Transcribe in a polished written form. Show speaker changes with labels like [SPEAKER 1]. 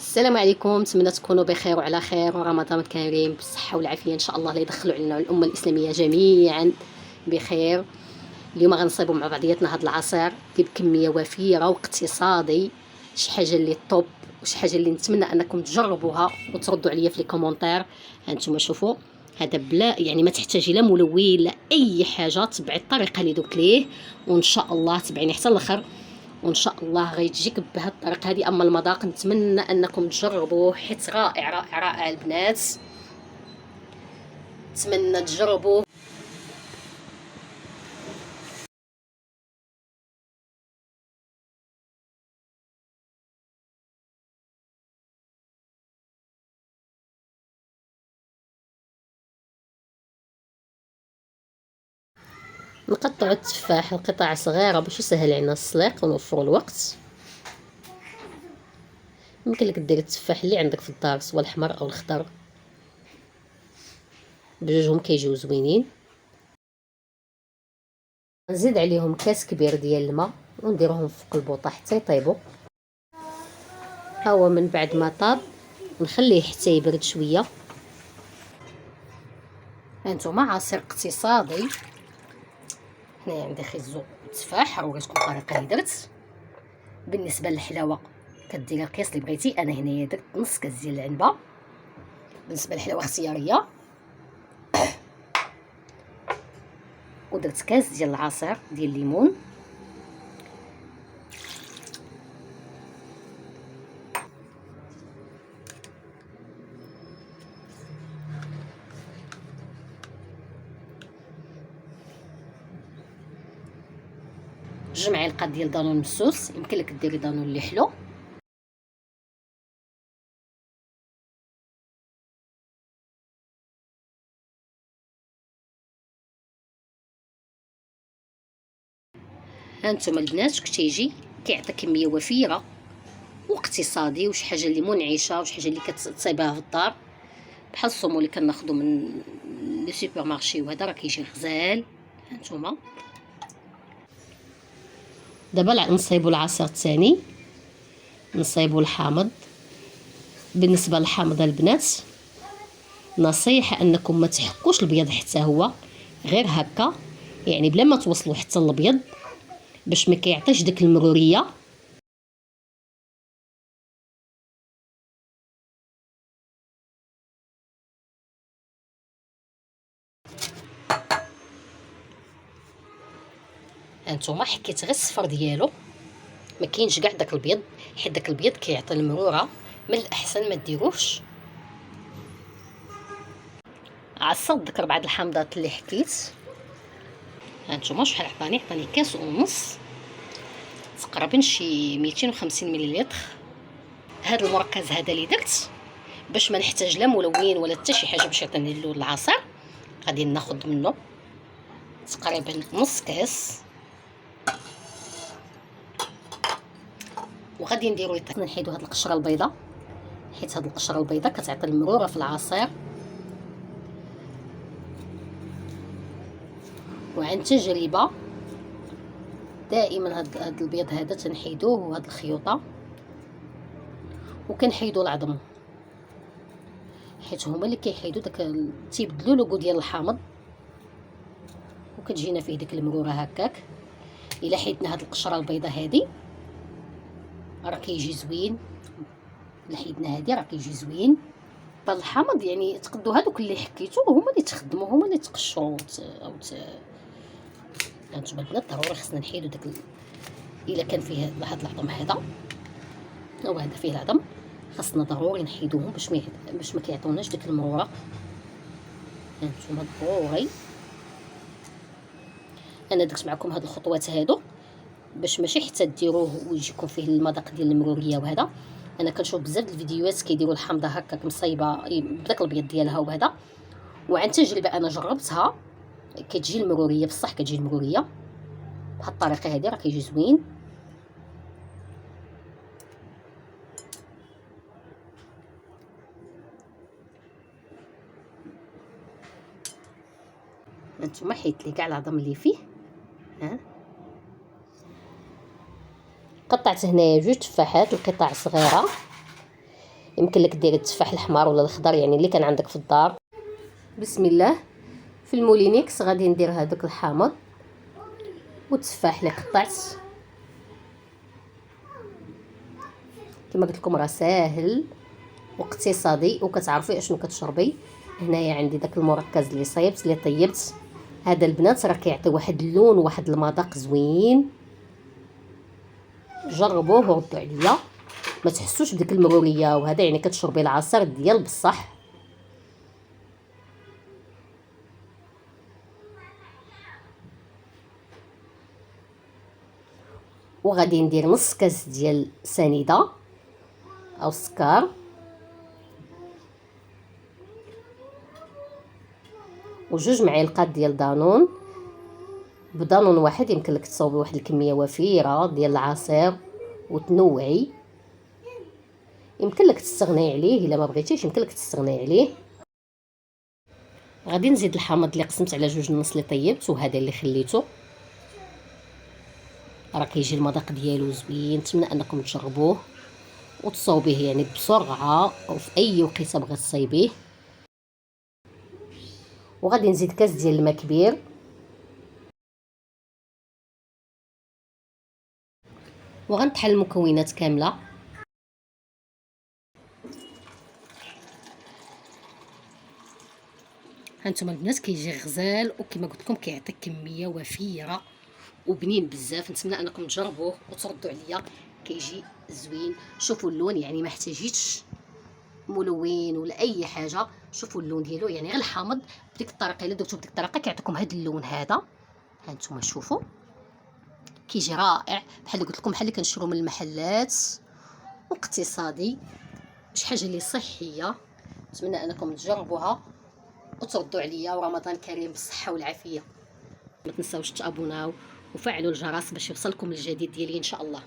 [SPEAKER 1] السلام عليكم، نتمنى تكونوا بخير وعلى خير ورمضان كريم بالصحه والعافيه ان شاء الله. لا يدخلوا علينا الامه الاسلاميه جميعا بخير. اليوم غنصيبوا مع بعضياتنا هذا العصير بكميه وفيره واقتصادي، شي حاجه اللي طوب وشي حاجه اللي نتمنى انكم تجربوها وتردوا عليا في لي كومونتير. هانتوما شوفوا، هذا بلا يعني ما تحتاجي لا ملون لا اي حاجه. تبعي الطريقه اللي درت ليه وان شاء الله تبعيني حتى الاخر وان شاء الله غيجيك بهذه الطريقه هذه. اما المذاق نتمنى انكم تجربوه حيت رائع رائع رائع البنات، نتمنى تجربوه. نقطعوا التفاح لقطع صغيره باش يسهل علينا السليق ونوفروا الوقت. يمكن لك دير التفاح اللي عندك في الدار سواء الاحمر او الخضر، بجوجهم كيجيو زوينين. نزيد عليهم كاس كبير ديال الماء ونديرهم فوق البوطه حتى يطيبوا. ها هو من بعد ما طاب نخليه حتى يبرد شويه. هانتوما عصير اقتصادي. هنايا عندي خيزو تفاح، وريتكم الطريقه اللي درت. بالنسبه للحلاوه كديري القياس اللي بغيتي، انا هنايا درت نص كاس ديال العنبه. بالنسبه للحلاوه اختياريه. ودرت كاس ديال العصير ديال الليمون. جوج معالق ديال دانون مسوس، يمكن لك ديري دانون اللي حلو. هانتوما البنات كتيجي كيعطي كميه وفيره واقتصادي وشي حاجه اللي منعشه وشي حاجه اللي كتصايبها في الدار، بحال الصومو اللي كناخذو من لي سوبر مارشي، وهذا راه كيجي غزال. هانتوما دابا نصايبوا العصير الثاني، نصايبوا الحامض. بالنسبه للحامض البنات نصيحه انكم ما تحكوش البيض حتى هو، غير هكا يعني بلا ما توصلوا حتى الابيض باش ما كيعطيش ديك المروريه. هانتوما حكيت غير الصفر ديالو، ما كاينش كاع داك البيض، حيت داك البيض كيعطي المروره. من الاحسن ما ديروش. عصرت ديك 4 الحامضات اللي حكيت. هانتوما شحال عطاني كاس ونص، تقريبا شي 250 مليلتر. هذا المركز هذا اللي درت باش ما نحتاج لا ملون ولا حتى شي حاجه باش يعطيني اللون العصير. غادي ناخذ منه تقريبا نص كاس، وغادي نديرو نحيدو هاد القشره البيضاء، حيت هاد القشره البيضاء كتعطي المروره في العصير. وعن تجربه دائما هاد البيض هذا تنحيدوه وهاد الخيوطه، وكنحيدو العظم حيت هما اللي كيحيدو داك تيبدلوا لوغو ديال الحامض، وكتجينا فيه ديك المروره هكاك. الا حيدنا هاد القشره البيضاء هادي راه كيجي زوين، الا حيدنا هادي راه كيجي زوين. بالحامض يعني تقدو هادوك اللي حكيتو هما اللي تخدموا، هما اللي تقشروا هانتوما البنات ضروري خصنا نحيدو داك الا كان فيه هاد العظم هذا او هذا فيه العظم، خاصنا ضروري نحيدوهم باش ما كيعطوناش ديك المروره. هانتوما ضروري انا درت معكم هاد الخطوات هادو باش ماشي حتى ديروه ويجيكم فيه المذاق ديال المروريه. وهذا انا كنشوف بزاف الفيديوهات كيديروا الحامضه هكاك مصايبه بداك البيض ديالها وهذا، وعن تجربه انا جربتها كتجي المروريه بصح، كتجي المروريه بهاد الطريقه هذه راه كيجي زوين. هانتوما حيت لي كاع العظم اللي فيه. ها قطعت هنايا 2 تفاحات القطع صغيره، يمكن لك ديري التفاح الحمار ولا الخضر، يعني اللي كان عندك في الدار. بسم الله. في المولينيكس غادي ندير هذاك الحامض والتفاح اللي قطعت. كما قلت لكم راه ساهل واقتصادي وكتعرفي اشنو كتشربي. هنايا عندي داك المركز اللي صيبت اللي طيبت. هذا البنات راه كيعطي واحد اللون وواحد المذاق زوين. جربوه وردوا عليا، ما تحسوش بديك المروريه وهذا، يعني كتشربي العصير ديال بصح. وغادي ندير نص كاس ديال سنيده او السكر، وجوج معالق ديال دانون. بدانون واحد يمكن لك تصاوبي واحد الكميه وفيره ديال العصير وتنوعي. يمكن لك تستغني عليه الا ما بغيتيش، يمكن لك تستغني عليه. غادي نزيد الحامض اللي قسمت على جوج النص اللي طيبت، وهذا اللي خليته. راه كيجي المذاق ديالو زوين. نتمنى انكم تجربوه وتصاوبيه يعني بسرعه او في اي وقيته بغيت تصايبيه. وغادي نزيد كاس ديال الماء كبير. وغنطحن المكونات كامله. هانتوما البنات كيجي غزال، وكما قلت لكم كيعطيك كميه وفيره وبنين بزاف. نتمنى انكم تجربوه وتردوا عليا. كيجي زوين. شوفوا اللون، يعني ما احتاجيتش ملون ولا اي حاجه. شوفوا اللون ديالو، يعني غير الحامض بديك الطريقه الا درتو بديك الطريقه كيعطيكم هذا اللون هذا. هانتوما شوفوا كيجي رائع، بحال اللي قلت لكم، بحال اللي كنشرو من المحلات، واقتصادي، شي حاجه اللي صحيه. نتمنى انكم تجربوها وتردوا عليا. ورمضان كريم بالصحه والعافيه. ما تنساوش تابوناو وفعلوا الجرس باش يوصلكم الجديد ديالي ان شاء الله.